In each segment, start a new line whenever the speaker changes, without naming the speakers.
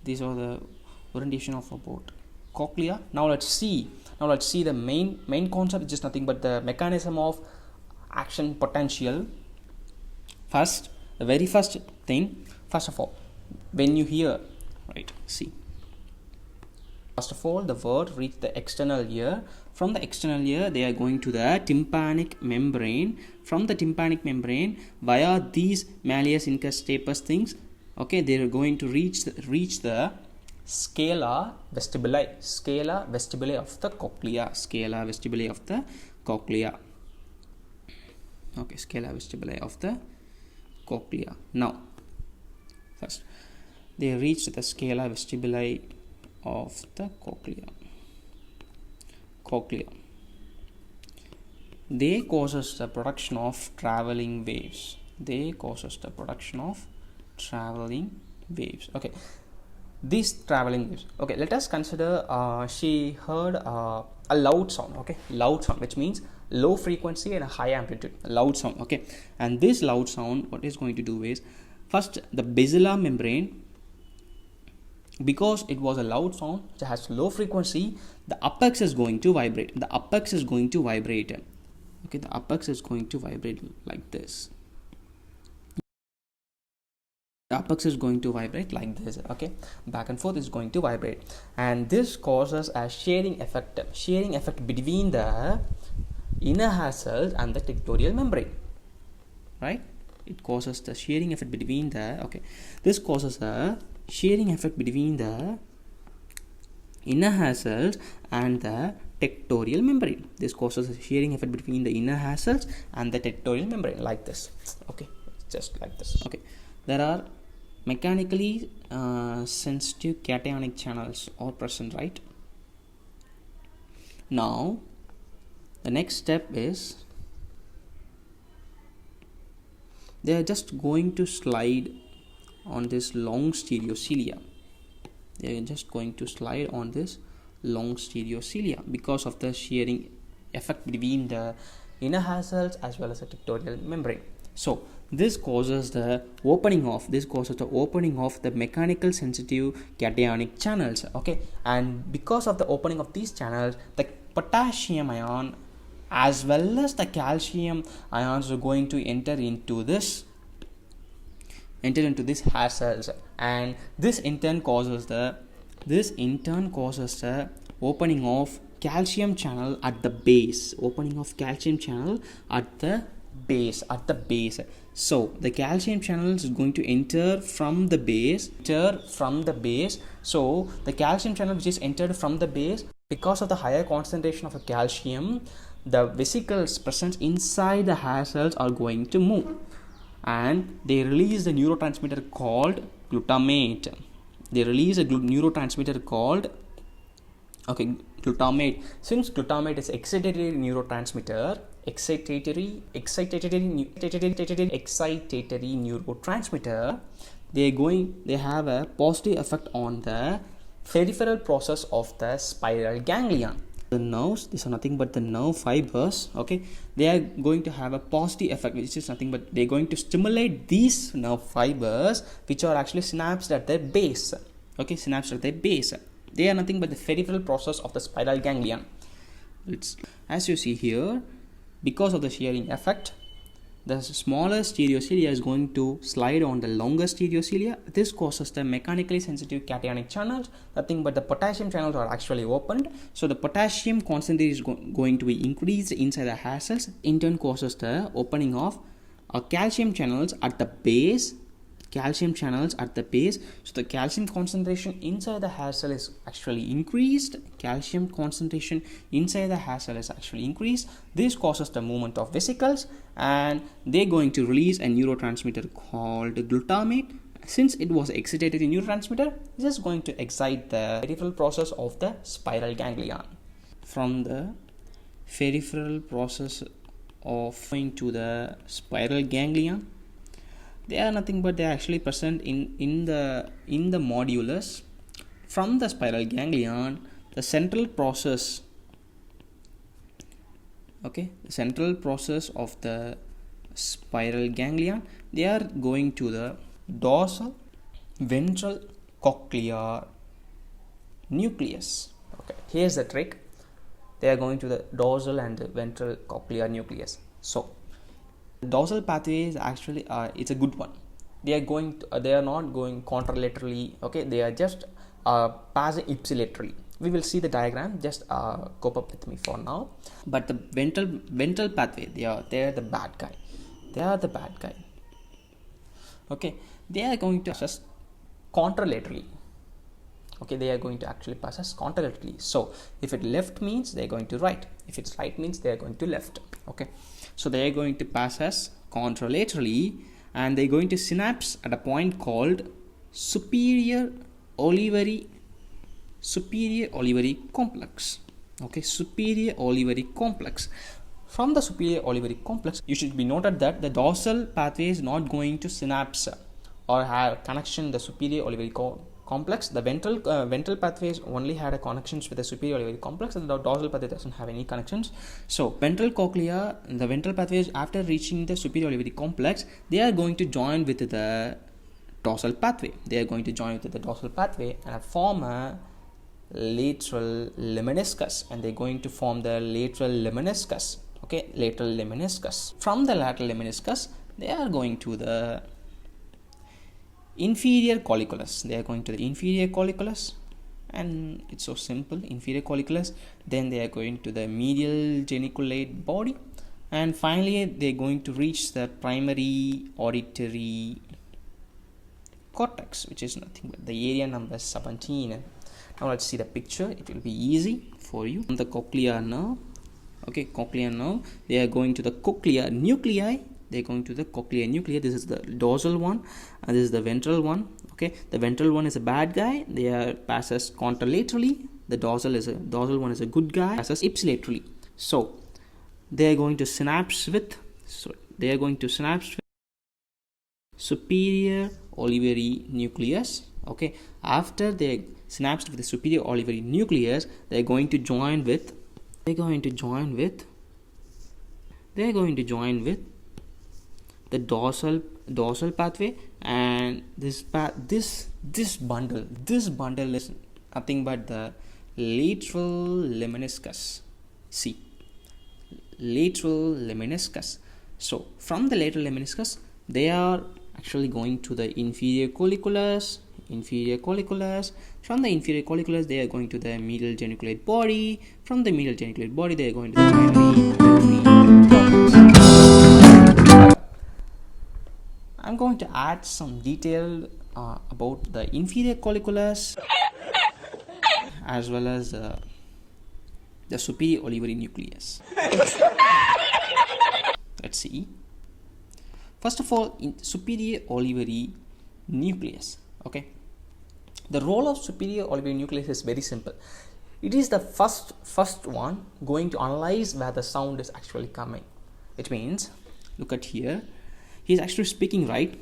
these are the orientation of about cochlea. Now let's see the main concept, which is nothing but the mechanism of action potential. First, the very first thing, first of all, when you hear, right, see, first of all the word reach the external ear. From the external ear they are going to the tympanic membrane. From the tympanic membrane via these malleus incus stapes things, okay, they are going to reach the scala vestibuli of the cochlea, scala vestibuli of the cochlea. Okay, scala vestibuli of the cochlea. Now first they reach the scala vestibuli of the cochlea. They causes the production of traveling waves. Okay, these traveling waves. Okay, let us consider she heard a loud sound. Okay, loud sound, which means low frequency and a high amplitude, loud sound. Okay, and this loud sound, what is going to do is, first the basilar membrane, because it was a loud sound which has low frequency, the apex is going to vibrate. Okay, the apex is going to vibrate like this. The apex is going to vibrate like this. Okay, back and forth is going to vibrate, and this causes a shearing effect between the inner hair cells and the tectorial membrane, right? It causes the shearing effect between the, okay, this causes a shearing effect between the inner hair cells and the tectorial membrane. This causes a shearing effect between the inner hair cells and the tectorial membrane like this. Okay, just like this. Okay, there are mechanically sensitive cationic channels are present, right? Now the next step is they are just going to slide on this long stereocilia. Because of the shearing effect between the inner hair cells as well as the tectorial membrane. So this causes the opening of the mechanical sensitive cationic channels. Okay, and because of the opening of these channels, the potassium ion as well as the calcium ions are going to enter into this hair cells, and this in turn causes the opening of calcium channel at the base. So the calcium channel is going to enter from the base. So the calcium channel which is entered from the base, because of the higher concentration of calcium, the vesicles present inside the hair cells are going to move, and they release the neurotransmitter called glutamate. Glutamate. Since glutamate is excitatory neurotransmitter, they have a positive effect on the peripheral process of the spiral ganglion. The nerves, these are nothing but the nerve fibers. Okay, they are going to have a positive effect, which is nothing but they're going to stimulate these nerve fibers, which are actually synapsed at their base. Okay, they are nothing but the peripheral process of the spiral ganglion. As you see here, because of the shearing effect, the smaller stereocilia is going to slide on the longer stereocilia. This causes the mechanically sensitive cationic channels. Nothing but the potassium channels are actually opened. So the potassium concentration is going to be increased inside the hair cells. In turn causes the opening of calcium channels at the base. So the calcium concentration inside the hair cell is actually increased. This causes the movement of vesicles, and they're going to release a neurotransmitter called glutamate. Since it was excitatory neurotransmitter, this is going to excite the peripheral process of the spiral ganglion. From the peripheral process of going to the spiral ganglion, they are nothing but they are actually present in the modulus. From the spiral ganglion, the central process of the spiral ganglion, they are going to the dorsal, ventral, cochlear nucleus. Okay, here's the trick. They are going to the dorsal and the ventral cochlear nucleus. So the dorsal pathway is actually it's a good one. They are going to, they are not going contralaterally. Okay, they are just passing ipsilaterally. We will see the diagram. Just cope up with me for now. But the ventral pathway, they are the bad guy. They are the bad guy. Okay, they are going to pass contralaterally. Okay, they are going to actually pass us contralaterally. So if it left means they are going to right. If it's right means they are going to left. Okay, so they are going to pass us contralaterally, and they are going to synapse at a point called superior olivary complex. Okay, superior olivary complex. From the superior olivary complex, you should be noted that the dorsal pathway is not going to synapse or have connection the superior olivary complex. The ventral pathways only had a connections with the superior olivary complex, and the dorsal pathway doesn't have any connections. So ventral cochlea, the ventral pathways, after reaching the superior olivary complex, they are going to join with the dorsal pathway. They are going to join with the dorsal pathway and form a lateral lemniscus, and they're going to form the lateral lemniscus. Okay, lateral lemniscus. From the lateral lemniscus, they are going to the inferior colliculus. They are going to the inferior colliculus, and it's so simple. Inferior colliculus. Then they are going to the medial geniculate body, and finally they are going to reach the primary auditory cortex, which is nothing but the area number 17. Now let's see the picture. It will be easy for you. From the cochlear nerve. Okay, cochlear nerve. They are going to the cochlear nuclei. They are going to the cochlear nuclei. This is the dorsal one, and this is the ventral one. Okay, the ventral one is a bad guy. They are passes contralaterally. The dorsal one is a good guy. Passes ipsilaterally. So they are going to synapse with. Superior olivary nucleus. Okay, after they synapsed with the superior olivary nucleus, they are going to join with. They are going to join with the dorsal pathway, and this bundle is nothing but the lateral lemniscus. See, lateral lemniscus. So from the lateral lemniscus, they are actually going to the inferior colliculus. From the inferior colliculus, they are going to the medial geniculate body. From the medial geniculate body, they are going to the primary cortex. I'm going to add some detail about the inferior colliculus as well as the superior olivary nucleus. Let's see. First of all, in superior olivary nucleus. Okay, the role of superior olivary nucleus is very simple. It is the first one going to analyze where the sound is actually coming. It means, look at here, he is actually speaking right.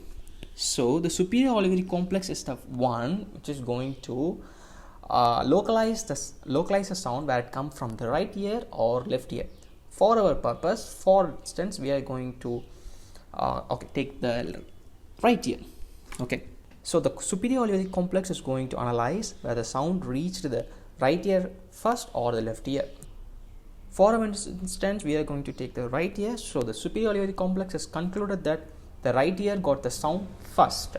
So the superior olivary complex is the one which is going to localize the sound where it comes from the right ear or left ear. For our purpose, for instance, we are going to take the right ear. Okay, so the superior olivary complex is going to analyze where the sound reached the right ear first or the left ear. For our instance, we are going to take the right ear. So the superior olivary complex has concluded that the right ear got the sound first.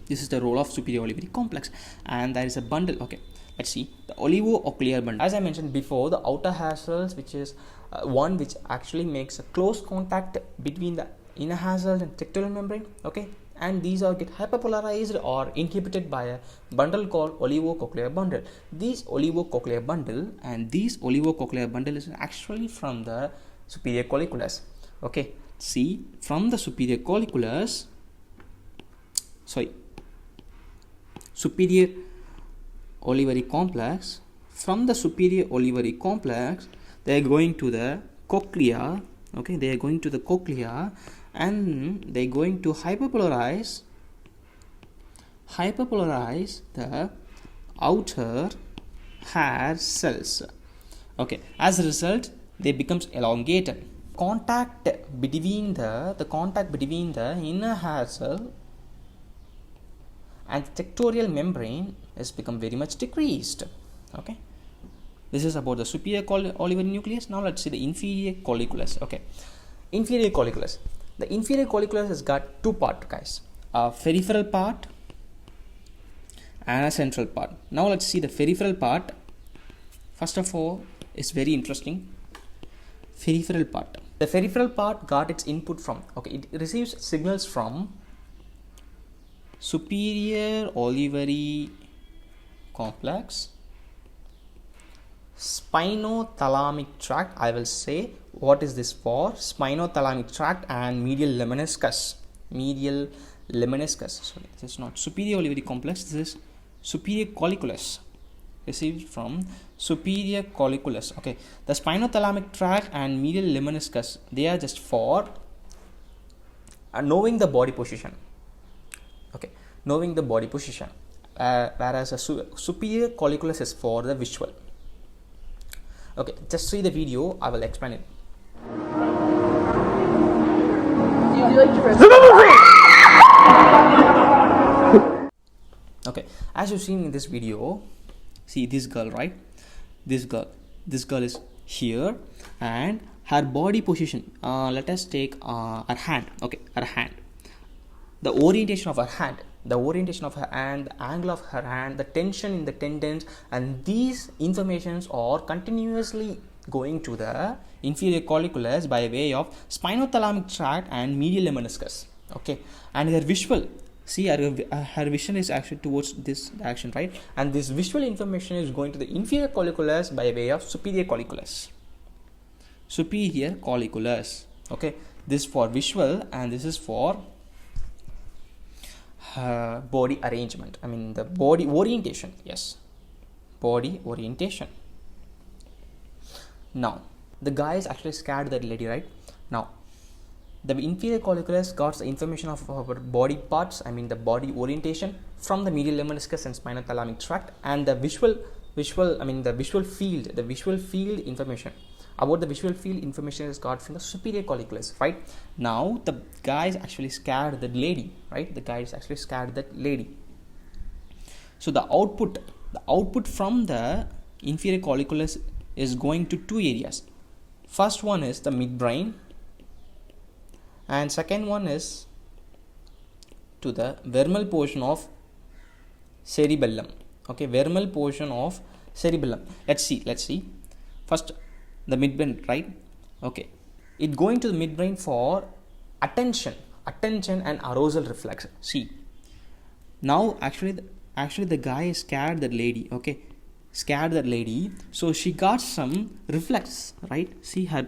This is the role of superior olivary complex, and there is a bundle. Okay, let's see the olivo-cochlear bundle. As I mentioned before, the outer hair cells, which is one which actually makes a close contact between the inner hair cells and tectural membrane. Okay, and these are get hyperpolarized or inhibited by a bundle called olivo-cochlear bundle. This olivo-cochlear bundle is actually from the superior colliculus. Okay, see, from the superior colliculus, superior olivary complex. From the superior olivary complex, they are going to the cochlea. Okay, they are going to the cochlea, and they are going to hyperpolarize the outer hair cells. Okay, as a result, they becomes elongated. Contact between the inner hair cell and the tectorial membrane has become very much decreased. Okay, this is about the superior olivary nucleus. Now let's see the inferior colliculus. Okay, inferior colliculus. The inferior colliculus has got two parts, guys, a peripheral part and a central part. Now let's see the peripheral part. First of all, it's very interesting. Peripheral part. The peripheral part got its input from, okay, it receives signals from superior olivary complex, spinothalamic tract. I will say what is this for? Spinothalamic tract and medial lemniscus. Medial lemniscus. Sorry, this is not superior olivary complex. This is superior colliculus. Received from superior colliculus. Okay, the spinothalamic tract and medial lemniscus, they are just for knowing the body position. Okay, knowing the body position, whereas a superior colliculus is for the visual. Okay, just see the video, I will explain it. Would you like to okay, as you've seen in this video, see this girl, right? This girl is here, and her body position, let us take her hand. Okay, her hand, the orientation of her hand, the angle of her hand, the tension in the tendons, and these informations are continuously going to the inferior colliculus by way of spinothalamic tract and medial lemniscus. Okay, and her visual, see her vision is actually towards this direction, right? And this visual information is going to the inferior colliculus by way of superior colliculus. Superior colliculus. Okay, this for visual and this is for body arrangement. I mean the body orientation. Yes, body orientation. Now the guy is actually scared that lady, right? Now the inferior colliculus got the information of our body parts, I mean the body orientation, from the medial lemniscus and spinothalamic tract, and the visual field information about the visual field information is got from the superior colliculus, right? Now the guy is actually scared that lady, right? The guy is actually scared that lady. So the output from the inferior colliculus is going to two areas. First one is the midbrain, and second one is to the vermal portion of cerebellum. Okay, vermal portion of cerebellum. Let's see. First, the midbrain, right? Okay, it going to the midbrain for attention and arousal reflex. See, now actually the guy is scared that lady. Okay, scared that lady. So she got some reflex, right? See her.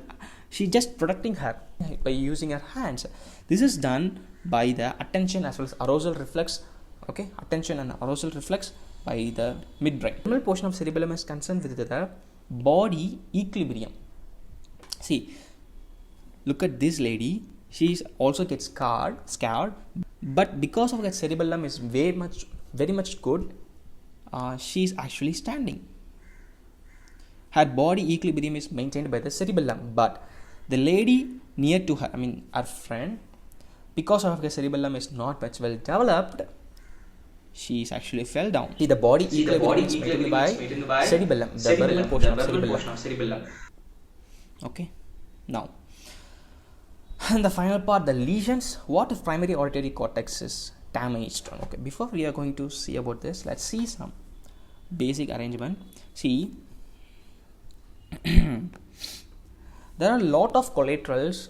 She just protecting her by using her hands. This is done by the attention as well as arousal reflex. Okay, attention and arousal reflex by the midbrain. The portion of cerebellum is concerned with the body equilibrium. See, look at this lady. She also gets scared, but because of that cerebellum is very much good, she is actually standing. Her body equilibrium is maintained by the cerebellum, but the lady near to her, I mean her friend, because of her cerebellum is not much well developed, she is actually fell down. See, the body equilibrium is maintained by cerebellum, the vermal portion of cerebellum. Okay, now, and the final part, the lesions. What if primary auditory cortex is damaged? Okay, before we are going to see about this, let's see some basic arrangement. See, there are a lot of collaterals,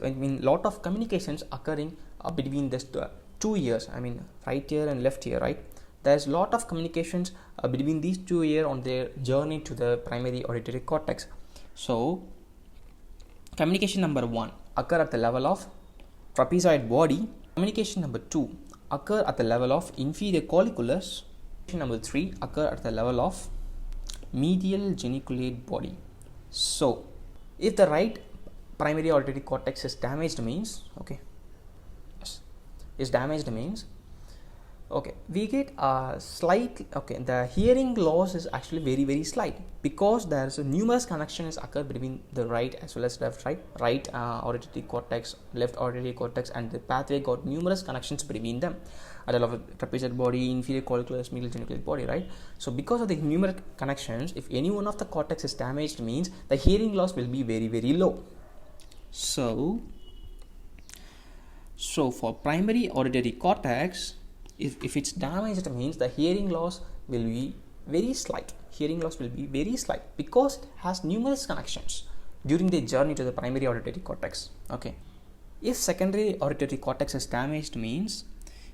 I mean lot of communications occurring between these two ears, I mean right ear and left ear, right? There's a lot of communications between these two ears on their journey to the primary auditory cortex. So communication number 1 occur at the level of trapezoid body. Communication number 2 occur at the level of inferior colliculus. Communication number 3 occur at the level of medial geniculate body. So if the right primary auditory cortex is damaged means, okay, yes, is damaged means Okay, we get a slight, okay, the hearing loss is actually very slight because there's a numerous connections occur between the right as well as left, right auditory cortex, left auditory cortex, and the pathway got numerous connections between them at the level of trapezoid body, inferior colliculus, medial geniculate body, right? So because of the numerous connections, if any one of the cortex is damaged, means the hearing loss will be very low. So for primary auditory cortex, if it's damaged, it means the hearing loss will be very slight. Hearing loss will be very slight because it has numerous connections during the journey to the primary auditory cortex. Okay. If secondary auditory cortex is damaged, means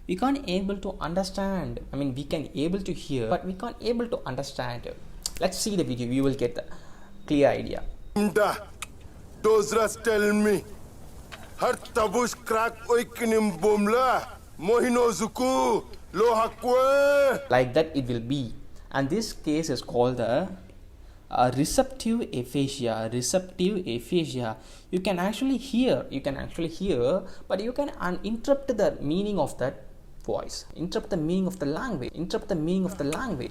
we can't able to understand. I mean, we can able to hear, but we can't able to understand. Let's see the video. You will get the clear idea.
Those rats tell me, har tabush crack oikinim bomla.
Like that it will be, and this case is called the receptive aphasia. Receptive aphasia. You can actually hear, but you can interrupt the meaning of that voice, interrupt the meaning of the language,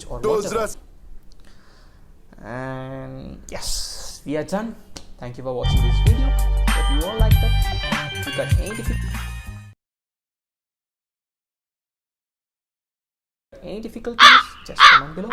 or whatever. And yes, we are done. Thank you for watching this video. If you all like that, if you got any difficulties, just comment below.